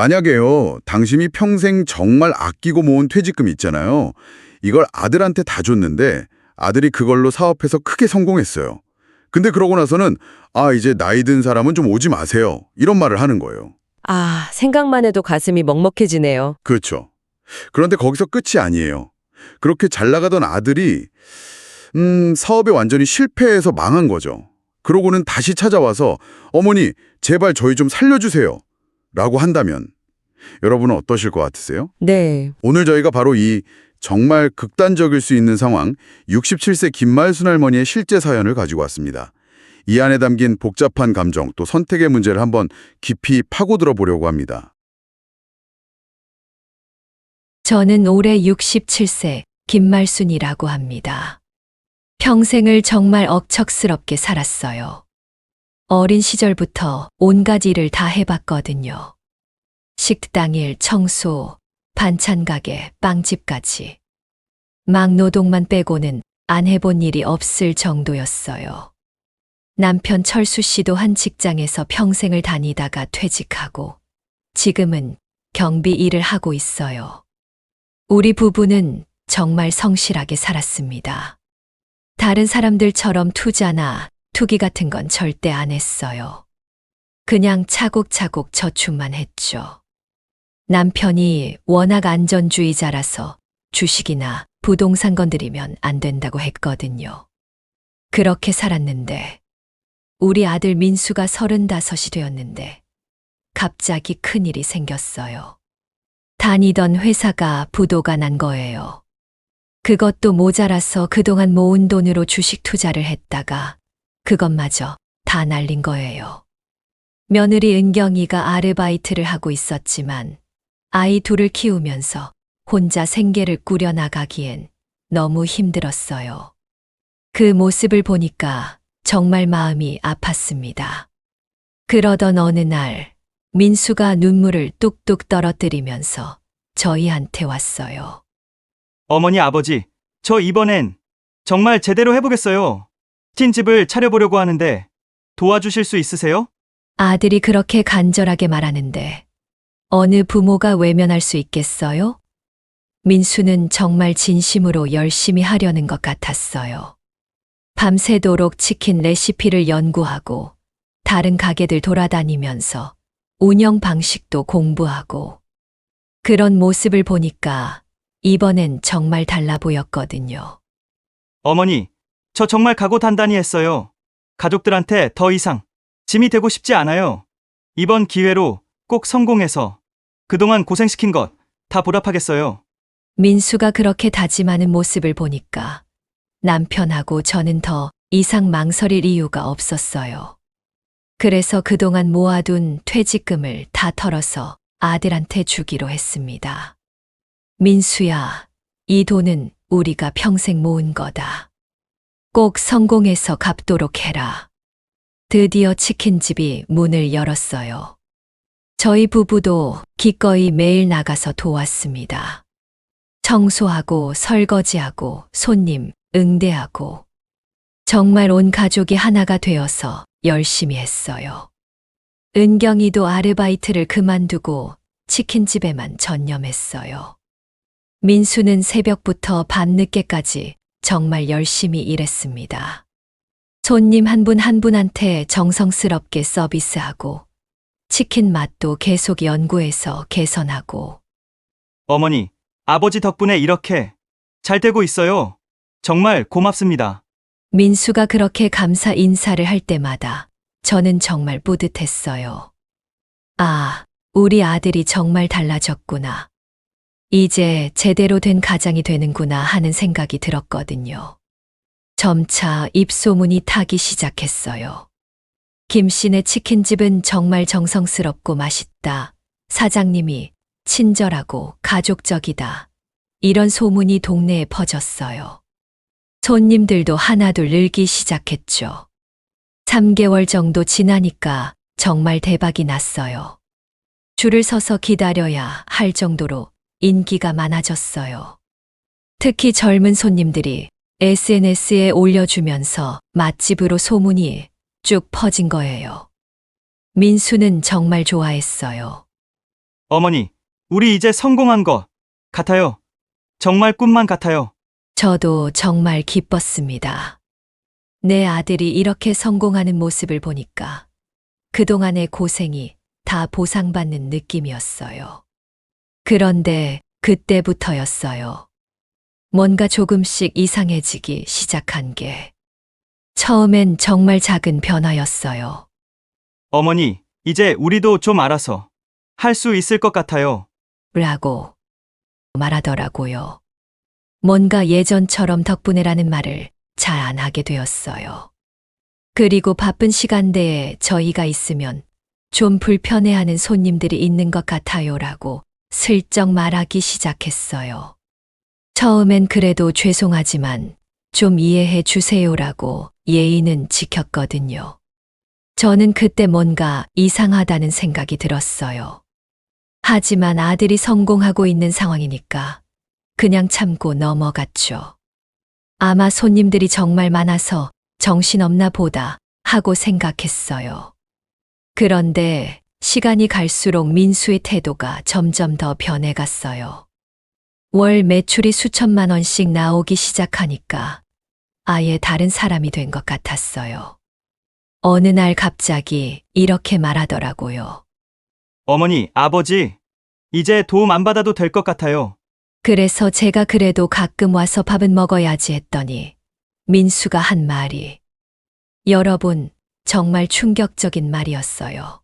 만약에요, 당신이 평생 정말 아끼고 모은 퇴직금 있잖아요. 이걸 아들한테 다 줬는데 아들이 그걸로 사업해서 크게 성공했어요. 근데 그러고 나서는 이제 나이 든 사람은 좀 오지 마세요. 이런 말을 하는 거예요. 아, 생각만 해도 가슴이 먹먹해지네요. 그렇죠. 그런데 거기서 끝이 아니에요. 그렇게 잘 나가던 아들이 사업에 완전히 실패해서 망한 거죠. 그러고는 다시 찾아와서 어머니, 제발 저희 좀 살려주세요. 라고 한다면 여러분은 어떠실 것 같으세요? 네. 오늘 저희가 바로 이 정말 극단적일 수 있는 상황 67세 김말순 할머니의 실제 사연을 가지고 왔습니다. 이 안에 담긴 복잡한 감정 또 선택의 문제를 한번 깊이 파고들어 보려고 합니다. 저는 올해 67세 김말순이라고 합니다. 평생을 정말 억척스럽게 살았어요. 어린 시절부터 온갖 일을 다 해봤거든요. 식당 일, 청소, 반찬 가게, 빵집까지. 막노동만 빼고는 안 해본 일이 없을 정도였어요. 남편 철수 씨도 한 직장에서 평생을 다니다가 퇴직하고 지금은 경비 일을 하고 있어요. 우리 부부는 정말 성실하게 살았습니다. 다른 사람들처럼 투자나 투기 같은 건 절대 안 했어요. 그냥 차곡차곡 저축만 했죠. 남편이 워낙 안전주의자라서 주식이나 부동산 건드리면 안 된다고 했거든요. 그렇게 살았는데 우리 아들 민수가 35이 되었는데 갑자기 큰일이 생겼어요. 다니던 회사가 부도가 난 거예요. 그것도 모자라서 그동안 모은 돈으로 주식 투자를 했다가 그것마저 다 날린 거예요. 며느리 은경이가 아르바이트를 하고 있었지만 아이 둘을 키우면서 혼자 생계를 꾸려나가기엔 너무 힘들었어요. 그 모습을 보니까 정말 마음이 아팠습니다. 그러던 어느 날 민수가 눈물을 뚝뚝 떨어뜨리면서 저희한테 왔어요. 어머니, 아버지, 저 이번엔 정말 제대로 해보겠어요. 찐집을 차려보려고 하는데 도와주실 수 있으세요? 아들이 그렇게 간절하게 말하는데 어느 부모가 외면할 수 있겠어요? 민수는 정말 진심으로 열심히 하려는 것 같았어요. 밤새도록 치킨 레시피를 연구하고 다른 가게들 돌아다니면서 운영 방식도 공부하고 그런 모습을 보니까 이번엔 정말 달라 보였거든요. 어머니, 저 정말 각오 단단히 했어요. 가족들한테 더 이상 짐이 되고 싶지 않아요. 이번 기회로 꼭 성공해서 그동안 고생시킨 것 다 보답하겠어요. 민수가 그렇게 다짐하는 모습을 보니까 남편하고 저는 더 이상 망설일 이유가 없었어요. 그래서 그동안 모아둔 퇴직금을 다 털어서 아들한테 주기로 했습니다. 민수야, 이 돈은 우리가 평생 모은 거다. 꼭 성공해서 갚도록 해라. 드디어 치킨집이 문을 열었어요. 저희 부부도 기꺼이 매일 나가서 도왔습니다. 청소하고 설거지하고 손님 응대하고 정말 온 가족이 하나가 되어서 열심히 했어요. 은경이도 아르바이트를 그만두고 치킨집에만 전념했어요. 민수는 새벽부터 밤늦게까지 정말 열심히 일했습니다. 손님 한 분 한 분한테 정성스럽게 서비스하고 치킨 맛도 계속 연구해서 개선하고 어머니, 아버지 덕분에 이렇게 잘 되고 있어요. 정말 고맙습니다. 민수가 그렇게 감사 인사를 할 때마다 저는 정말 뿌듯했어요. 아, 우리 아들이 정말 달라졌구나. 이제 제대로 된 가장이 되는구나 하는 생각이 들었거든요. 점차 입소문이 타기 시작했어요. 김씨네 치킨집은 정말 정성스럽고 맛있다. 사장님이 친절하고 가족적이다. 이런 소문이 동네에 퍼졌어요. 손님들도 하나둘 늘기 시작했죠. 3개월 정도 지나니까 정말 대박이 났어요. 줄을 서서 기다려야 할 정도로 인기가 많아졌어요. 특히 젊은 손님들이 SNS에 올려주면서 맛집으로 소문이 쭉 퍼진 거예요. 민수는 정말 좋아했어요. 어머니, 우리 이제 성공한 것 같아요. 정말 꿈만 같아요. 저도 정말 기뻤습니다. 내 아들이 이렇게 성공하는 모습을 보니까 그동안의 고생이 다 보상받는 느낌이었어요. 그런데 그때부터였어요. 뭔가 조금씩 이상해지기 시작한 게. 처음엔 정말 작은 변화였어요. 어머니, 이제 우리도 좀 알아서 할 수 있을 것 같아요. 라고 말하더라고요. 뭔가 예전처럼 덕분에라는 말을 잘 안 하게 되었어요. 그리고 바쁜 시간대에 저희가 있으면 좀 불편해하는 손님들이 있는 것 같아요라고 슬쩍 말하기 시작했어요. 처음엔 그래도 죄송하지만 좀 이해해 주세요라고 예의는 지켰거든요. 저는 그때 뭔가 이상하다는 생각이 들었어요. 하지만 아들이 성공하고 있는 상황이니까 그냥 참고 넘어갔죠. 아마 손님들이 정말 많아서 정신없나 보다 하고 생각했어요. 그런데 시간이 갈수록 민수의 태도가 점점 더 변해갔어요. 월 매출이 수천만 원씩 나오기 시작하니까 아예 다른 사람이 된 것 같았어요. 어느 날 갑자기 이렇게 말하더라고요. 어머니, 아버지, 이제 도움 안 받아도 될 것 같아요. 그래서 제가 그래도 가끔 와서 밥은 먹어야지 했더니 민수가 한 말이, 여러분, 정말 충격적인 말이었어요.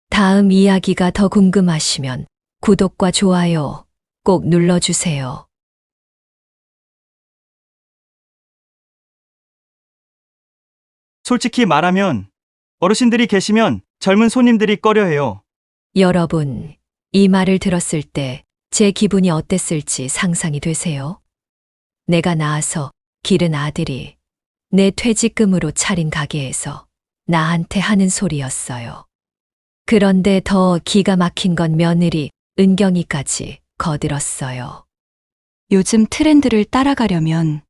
다음 이야기가 더 궁금하시면 구독과 좋아요 꼭 눌러주세요. 솔직히 말하면 어르신들이 계시면 젊은 손님들이 꺼려해요. 여러분, 이 말을 들었을 때 제 기분이 어땠을지 상상이 되세요? 내가 낳아서 기른 아들이 내 퇴직금으로 차린 가게에서 나한테 하는 소리였어요. 그런데 더 기가 막힌 건 며느리 은경이까지 거들었어요. 요즘 트렌드를 따라가려면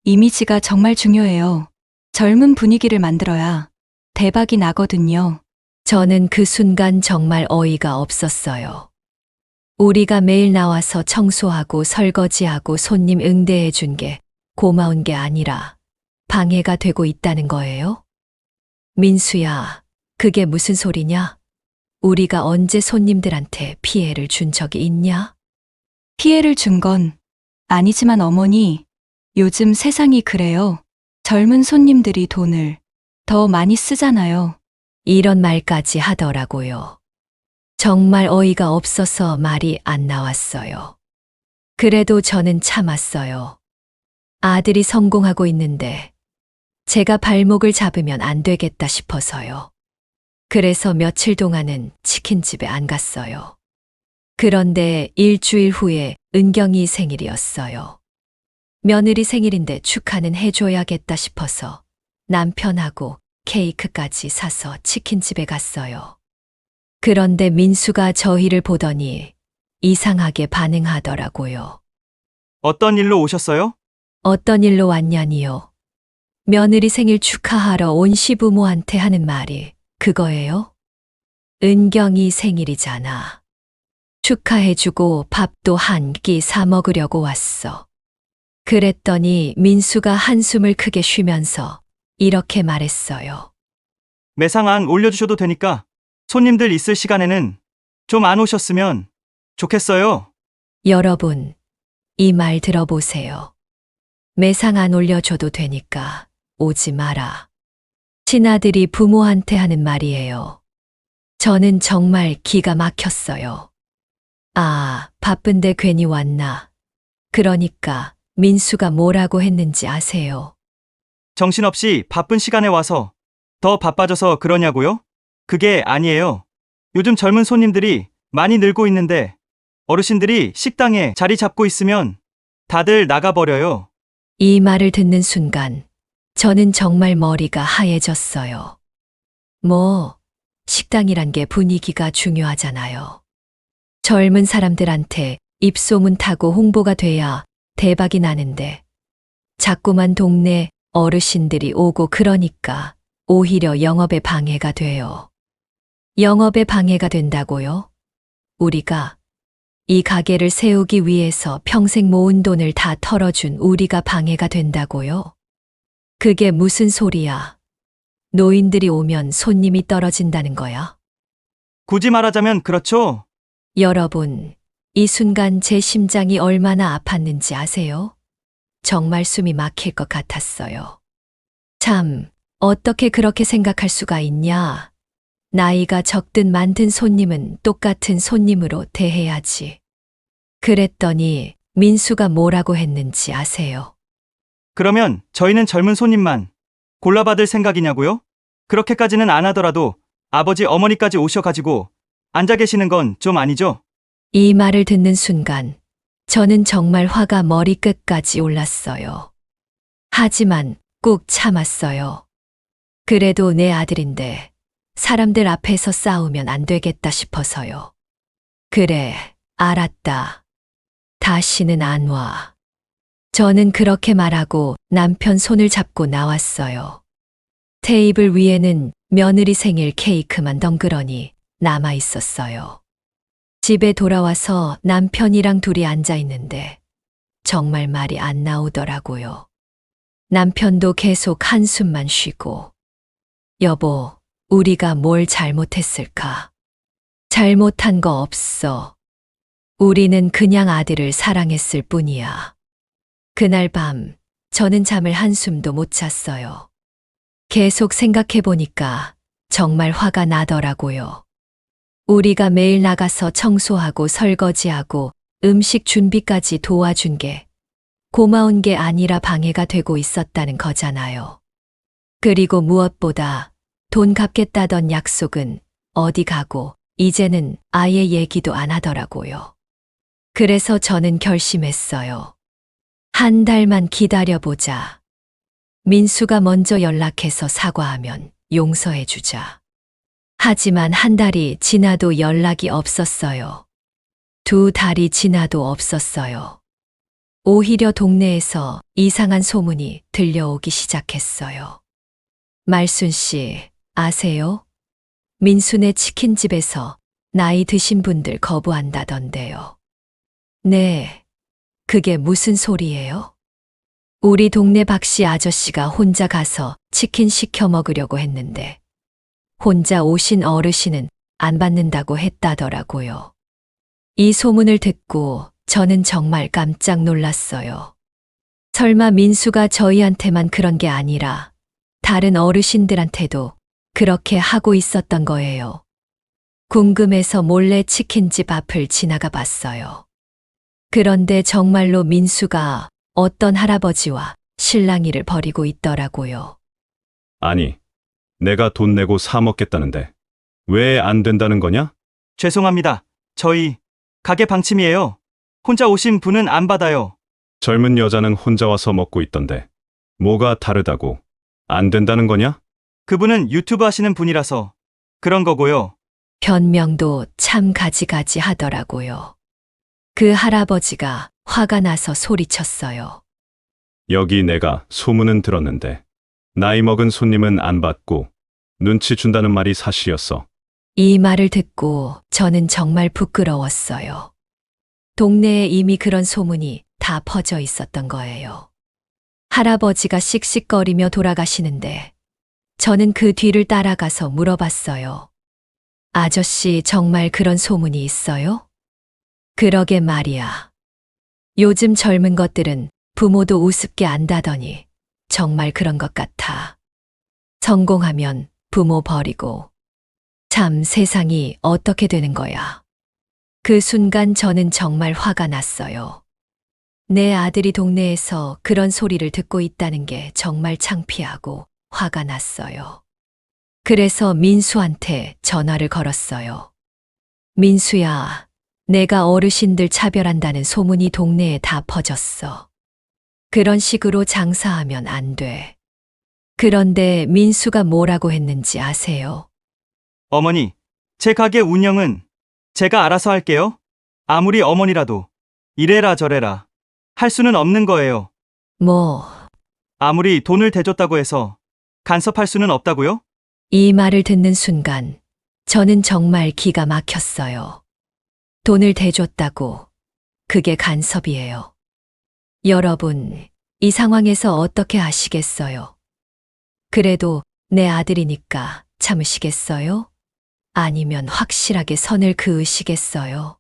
이미지가 정말 중요해요. 젊은 분위기를 만들어야 대박이 나거든요. 저는 그 순간 정말 어이가 없었어요. 우리가 매일 나와서 청소하고 설거지하고 손님 응대해 준 게 고마운 게 아니라 방해가 되고 있다는 거예요? 민수야, 그게 무슨 소리냐? 우리가 언제 손님들한테 피해를 준 적이 있냐? 피해를 준 건 아니지만 어머니, 요즘 세상이 그래요. 젊은 손님들이 돈을 더 많이 쓰잖아요. 이런 말까지 하더라고요. 정말 어이가 없어서 말이 안 나왔어요. 그래도 저는 참았어요. 아들이 성공하고 있는데 제가 발목을 잡으면 안 되겠다 싶어서요. 그래서 며칠 동안은 치킨집에 안 갔어요. 그런데 일주일 후에 은경이 생일이었어요. 며느리 생일인데 축하는 해줘야겠다 싶어서 남편하고 케이크까지 사서 치킨집에 갔어요. 그런데 민수가 저희를 보더니 이상하게 반응하더라고요. 어떤 일로 오셨어요? 어떤 일로 왔냐니요? 며느리 생일 축하하러 온 시부모한테 하는 말이 그거예요? 은경이 생일이잖아. 축하해주고 밥도 한 끼 사 먹으려고 왔어. 그랬더니 민수가 한숨을 크게 쉬면서 이렇게 말했어요. 매상 안 올려주셔도 되니까 손님들 있을 시간에는 좀 안 오셨으면 좋겠어요. 여러분, 이 말 들어보세요. 매상 안 올려줘도 되니까 오지 마라. 친아들이 부모한테 하는 말이에요. 저는 정말 기가 막혔어요. 아, 바쁜데 괜히 왔나. 그러니까 민수가 뭐라고 했는지 아세요? 정신없이 바쁜 시간에 와서 더 바빠져서 그러냐고요? 그게 아니에요. 요즘 젊은 손님들이 많이 늘고 있는데 어르신들이 식당에 자리 잡고 있으면 다들 나가버려요. 이 말을 듣는 순간 저는 정말 머리가 하얘졌어요. 식당이란 게 분위기가 중요하잖아요. 젊은 사람들한테 입소문 타고 홍보가 돼야 대박이 나는데 자꾸만 동네 어르신들이 오고 그러니까 오히려 영업에 방해가 돼요. 영업에 방해가 된다고요? 우리가 이 가게를 세우기 위해서 평생 모은 돈을 다 털어준 우리가 방해가 된다고요? 그게 무슨 소리야? 노인들이 오면 손님이 떨어진다는 거야? 굳이 말하자면 그렇죠. 여러분, 이 순간 제 심장이 얼마나 아팠는지 아세요? 정말 숨이 막힐 것 같았어요. 참, 어떻게 그렇게 생각할 수가 있냐? 나이가 적든 많든 손님은 똑같은 손님으로 대해야지. 그랬더니 민수가 뭐라고 했는지 아세요? 그러면 저희는 젊은 손님만 골라받을 생각이냐고요? 그렇게까지는 안 하더라도 아버지 어머니까지 오셔가지고 앉아 계시는 건 좀 아니죠? 이 말을 듣는 순간 저는 정말 화가 머리끝까지 올랐어요. 하지만 꾹 참았어요. 그래도 내 아들인데 사람들 앞에서 싸우면 안 되겠다 싶어서요. 그래, 알았다. 다시는 안 와. 저는 그렇게 말하고 남편 손을 잡고 나왔어요. 테이블 위에는 며느리 생일 케이크만 덩그러니 남아 있었어요. 집에 돌아와서 남편이랑 둘이 앉아 있는데 정말 말이 안 나오더라고요. 남편도 계속 한숨만 쉬고, 여보, 우리가 뭘 잘못했을까? 잘못한 거 없어. 우리는 그냥 아들을 사랑했을 뿐이야. 그날 밤 저는 잠을 한숨도 못 잤어요. 계속 생각해 보니까 정말 화가 나더라고요. 우리가 매일 나가서 청소하고 설거지하고 음식 준비까지 도와준 게 고마운 게 아니라 방해가 되고 있었다는 거잖아요. 그리고 무엇보다 돈 갚겠다던 약속은 어디 가고 이제는 아예 얘기도 안 하더라고요. 그래서 저는 결심했어요. 한 달만 기다려보자. 민수가 먼저 연락해서 사과하면 용서해주자. 하지만 한 달이 지나도 연락이 없었어요. 두 달이 지나도 없었어요. 오히려 동네에서 이상한 소문이 들려오기 시작했어요. 말순 씨, 아세요? 민수네 치킨집에서 나이 드신 분들 거부한다던데요. 네, 그게 무슨 소리예요? 우리 동네 박씨 아저씨가 혼자 가서 치킨 시켜 먹으려고 했는데 혼자 오신 어르신은 안 받는다고 했다더라고요. 이 소문을 듣고 저는 정말 깜짝 놀랐어요. 설마 민수가 저희한테만 그런 게 아니라 다른 어르신들한테도 그렇게 하고 있었던 거예요. 궁금해서 몰래 치킨집 앞을 지나가 봤어요. 그런데 정말로 민수가 어떤 할아버지와 실랑이를 벌이고 있더라고요. 아니, 내가 돈 내고 사 먹겠다는데 왜 안 된다는 거냐? 죄송합니다. 저희 가게 방침이에요. 혼자 오신 분은 안 받아요. 젊은 여자는 혼자 와서 먹고 있던데 뭐가 다르다고? 안 된다는 거냐? 그분은 유튜브 하시는 분이라서 그런 거고요. 변명도 참 가지가지 하더라고요. 그 할아버지가 화가 나서 소리쳤어요. 여기 내가 소문은 들었는데 나이 먹은 손님은 안 받고 눈치 준다는 말이 사실이었어. 이 말을 듣고 저는 정말 부끄러웠어요. 동네에 이미 그런 소문이 다 퍼져 있었던 거예요. 할아버지가 씩씩거리며 돌아가시는데 저는 그 뒤를 따라가서 물어봤어요. 아저씨, 정말 그런 소문이 있어요? 그러게 말이야. 요즘 젊은 것들은 부모도 우습게 안다더니 정말 그런 것 같아. 성공하면 부모 버리고. 참, 세상이 어떻게 되는 거야. 그 순간 저는 정말 화가 났어요. 내 아들이 동네에서 그런 소리를 듣고 있다는 게 정말 창피하고 화가 났어요. 그래서 민수한테 전화를 걸었어요. 민수야, 내가 어르신들 차별한다는 소문이 동네에 다 퍼졌어. 그런 식으로 장사하면 안 돼. 그런데 민수가 뭐라고 했는지 아세요? 어머니, 제 가게 운영은 제가 알아서 할게요. 아무리 어머니라도 이래라 저래라 할 수는 없는 거예요. 뭐, 아무리 돈을 대줬다고 해서 간섭할 수는 없다고요? 이 말을 듣는 순간 저는 정말 기가 막혔어요. 돈을 대줬다고. 그게 간섭이에요. 여러분, 이 상황에서 어떻게 하시겠어요? 그래도 내 아들이니까 참으시겠어요? 아니면 확실하게 선을 그으시겠어요?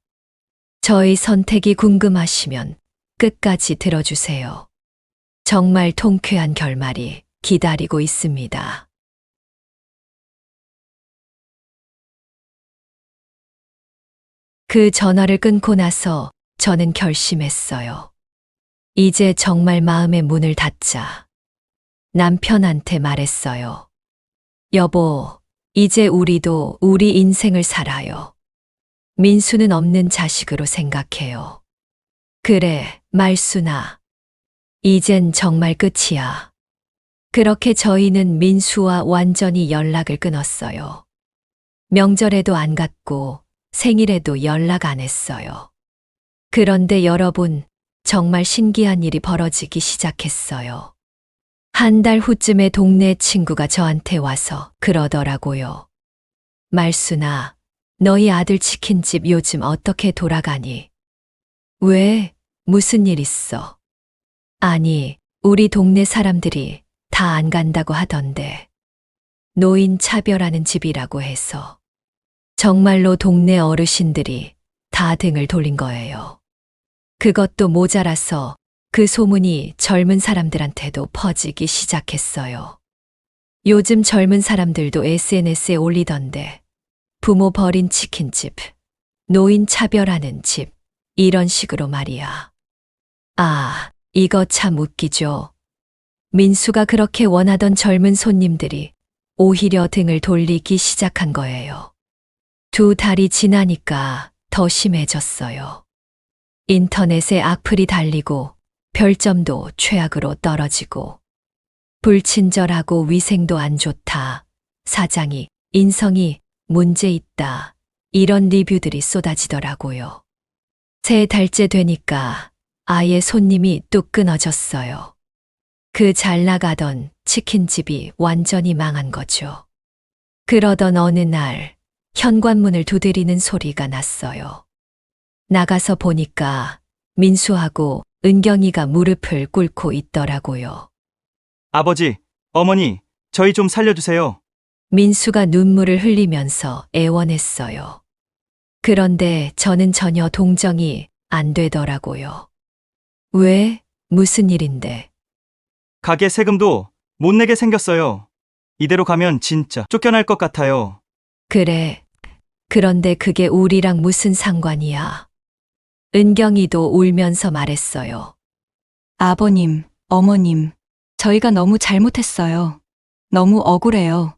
저의 선택이 궁금하시면 끝까지 들어주세요. 정말 통쾌한 결말이 기다리고 있습니다. 그 전화를 끊고 나서 저는 결심했어요. 이제 정말 마음의 문을 닫자. 남편한테 말했어요. 여보, 이제 우리도 우리 인생을 살아요. 민수는 없는 자식으로 생각해요. 그래, 말순아. 이젠 정말 끝이야. 그렇게 저희는 민수와 완전히 연락을 끊었어요. 명절에도 안 갔고 생일에도 연락 안 했어요. 그런데 여러분, 정말 신기한 일이 벌어지기 시작했어요. 한 달 후쯤에 동네 친구가 저한테 와서 그러더라고요. 말순아, 너희 아들 치킨집 요즘 어떻게 돌아가니? 왜? 무슨 일 있어? 아니, 우리 동네 사람들이 다 안 간다고 하던데. 노인 차별하는 집이라고 해서. 정말로 동네 어르신들이 다 등을 돌린 거예요. 그것도 모자라서 그 소문이 젊은 사람들한테도 퍼지기 시작했어요. 요즘 젊은 사람들도 SNS에 올리던데 부모 버린 치킨집, 노인 차별하는 집, 이런 식으로 말이야. 아, 이거 참 웃기죠. 민수가 그렇게 원하던 젊은 손님들이 오히려 등을 돌리기 시작한 거예요. 2달이 지나니까 더 심해졌어요. 인터넷에 악플이 달리고 별점도 최악으로 떨어지고 불친절하고 위생도 안 좋다. 사장이 인성이 문제 있다. 이런 리뷰들이 쏟아지더라고요. 3달째 되니까 아예 손님이 뚝 끊어졌어요. 그 잘 나가던 치킨집이 완전히 망한 거죠. 그러던 어느 날 현관문을 두드리는 소리가 났어요. 나가서 보니까 민수하고 은경이가 무릎을 꿇고 있더라고요. 아버지, 어머니, 저희 좀 살려주세요. 민수가 눈물을 흘리면서 애원했어요. 그런데 저는 전혀 동정이 안 되더라고요. 왜? 무슨 일인데? 가게 세금도 못 내게 생겼어요. 이대로 가면 진짜 쫓겨날 것 같아요. 그래. 그런데 그게 우리랑 무슨 상관이야? 은경이도 울면서 말했어요. 아버님, 어머님, 저희가 너무 잘못했어요. 너무 억울해요.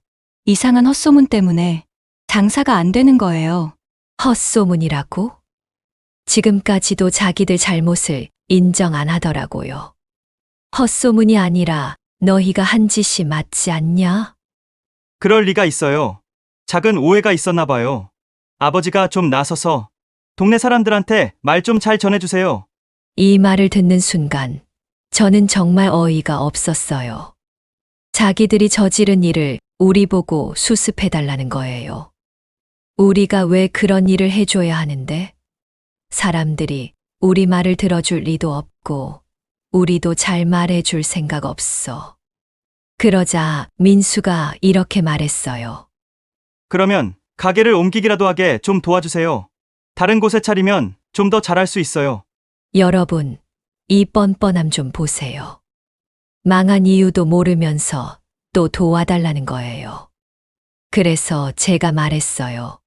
이상한 헛소문 때문에 장사가 안 되는 거예요. 헛소문이라고? 지금까지도 자기들 잘못을 인정 안 하더라고요. 헛소문이 아니라 너희가 한 짓이 맞지 않냐? 그럴 리가 있어요. 작은 오해가 있었나 봐요. 아버지가 좀 나서서 동네 사람들한테 말 좀 잘 전해주세요. 이 말을 듣는 순간 저는 정말 어이가 없었어요. 자기들이 저지른 일을 우리 보고 수습해달라는 거예요. 우리가 왜 그런 일을 해줘야 하는데? 사람들이 우리 말을 들어줄 리도 없고 우리도 잘 말해줄 생각 없어. 그러자 민수가 이렇게 말했어요. 그러면 가게를 옮기기라도 하게 좀 도와주세요. 다른 곳에 차리면 좀 더 잘할 수 있어요. 여러분, 이 뻔뻔함 좀 보세요. 망한 이유도 모르면서 또 도와달라는 거예요. 그래서 제가 말했어요.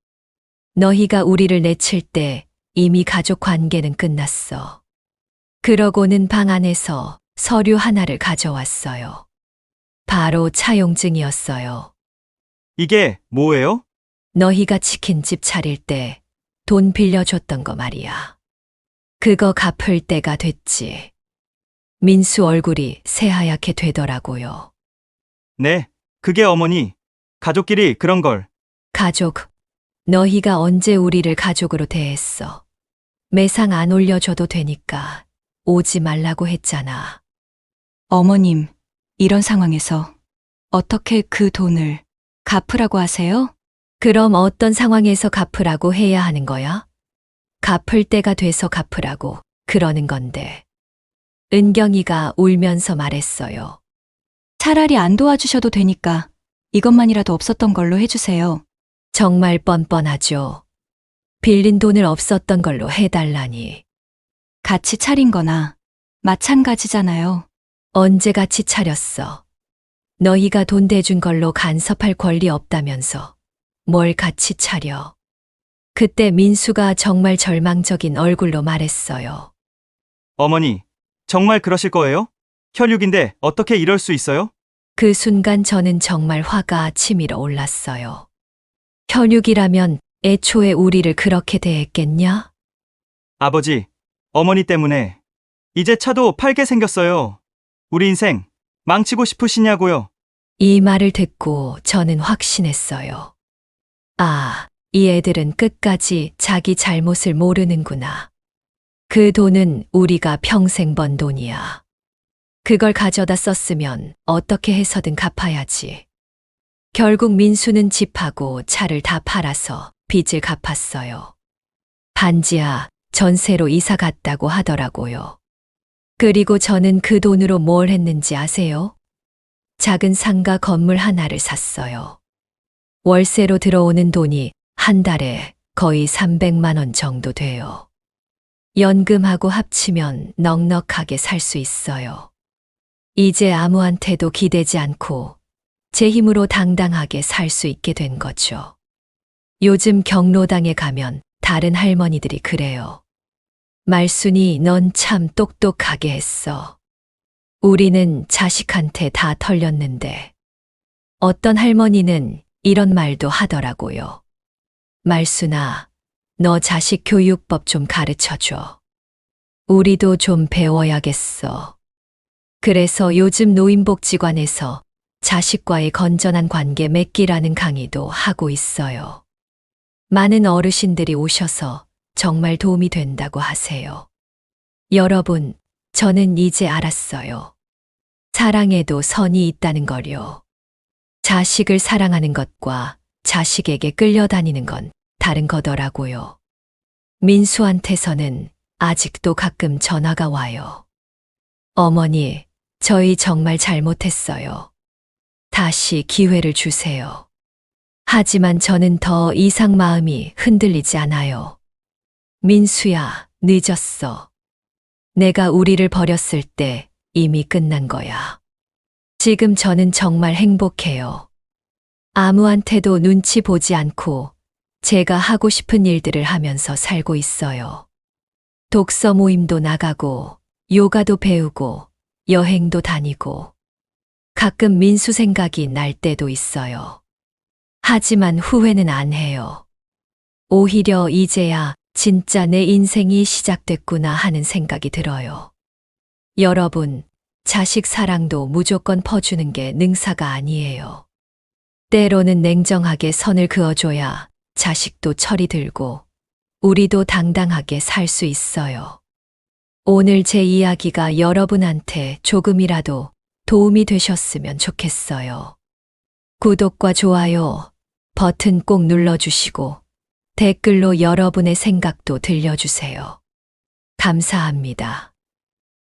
너희가 우리를 내칠 때 이미 가족 관계는 끝났어. 그러고는 방 안에서 서류 하나를 가져왔어요. 바로 차용증이었어요. 이게 뭐예요? 너희가 치킨집 차릴 때 돈 빌려줬던 거 말이야. 그거 갚을 때가 됐지. 민수 얼굴이 새하얗게 되더라고요. 네, 그게 어머니. 가족끼리 그런 걸. 가족, 너희가 언제 우리를 가족으로 대했어? 매상 안 올려줘도 되니까 오지 말라고 했잖아. 어머님, 이런 상황에서 어떻게 그 돈을 갚으라고 하세요? 그럼 어떤 상황에서 갚으라고 해야 하는 거야? 갚을 때가 돼서 갚으라고 그러는 건데. 은경이가 울면서 말했어요. 차라리 안 도와주셔도 되니까 이것만이라도 없었던 걸로 해주세요. 정말 뻔뻔하죠. 빌린 돈을 없었던 걸로 해달라니. 같이 차린 거나 마찬가지잖아요. 언제 같이 차렸어? 너희가 돈 대준 걸로 간섭할 권리 없다면서 뭘 같이 차려? 그때 민수가 정말 절망적인 얼굴로 말했어요. 어머니, 정말 그러실 거예요? 혈육인데 어떻게 이럴 수 있어요? 그 순간 저는 정말 화가 치밀어 올랐어요. 혈육이라면 애초에 우리를 그렇게 대했겠냐? 아버지, 어머니 때문에 이제 차도 팔게 생겼어요. 우리 인생 망치고 싶으시냐고요? 이 말을 듣고 저는 확신했어요. 아, 이 애들은 끝까지 자기 잘못을 모르는구나. 그 돈은 우리가 평생 번 돈이야. 그걸 가져다 썼으면 어떻게 해서든 갚아야지. 결국 민수는 집하고 차를 다 팔아서 빚을 갚았어요. 반지하 전세로 이사 갔다고 하더라고요. 그리고 저는 그 돈으로 뭘 했는지 아세요? 작은 상가 건물 하나를 샀어요. 월세로 들어오는 돈이 한 달에 거의 300만 원 정도 돼요. 연금하고 합치면 넉넉하게 살 수 있어요. 이제 아무한테도 기대지 않고 제 힘으로 당당하게 살 수 있게 된 거죠. 요즘 경로당에 가면 다른 할머니들이 그래요. 말순이 넌 참 똑똑하게 했어. 우리는 자식한테 다 털렸는데. 어떤 할머니는 이런 말도 하더라고요. 말순아, 너 자식 교육법 좀 가르쳐줘. 우리도 좀 배워야겠어. 그래서 요즘 노인복지관에서 자식과의 건전한 관계 맺기라는 강의도 하고 있어요. 많은 어르신들이 오셔서 정말 도움이 된다고 하세요. 여러분, 저는 이제 알았어요. 사랑에도 선이 있다는 걸요. 자식을 사랑하는 것과 자식에게 끌려다니는 건 다른 거더라고요. 민수한테서는 아직도 가끔 전화가 와요. 어머니, 저희 정말 잘못했어요. 다시 기회를 주세요. 하지만 저는 더 이상 마음이 흔들리지 않아요. 민수야, 늦었어. 내가 우리를 버렸을 때 이미 끝난 거야. 지금 저는 정말 행복해요. 아무한테도 눈치 보지 않고 제가 하고 싶은 일들을 하면서 살고 있어요. 독서 모임도 나가고, 요가도 배우고, 여행도 다니고, 가끔 민수 생각이 날 때도 있어요. 하지만 후회는 안 해요. 오히려 이제야 진짜 내 인생이 시작됐구나 하는 생각이 들어요. 여러분, 자식 사랑도 무조건 퍼주는 게 능사가 아니에요. 때로는 냉정하게 선을 그어줘야 자식도 철이 들고 우리도 당당하게 살 수 있어요. 오늘 제 이야기가 여러분한테 조금이라도 도움이 되셨으면 좋겠어요. 구독과 좋아요 버튼 꼭 눌러주시고 댓글로 여러분의 생각도 들려주세요. 감사합니다.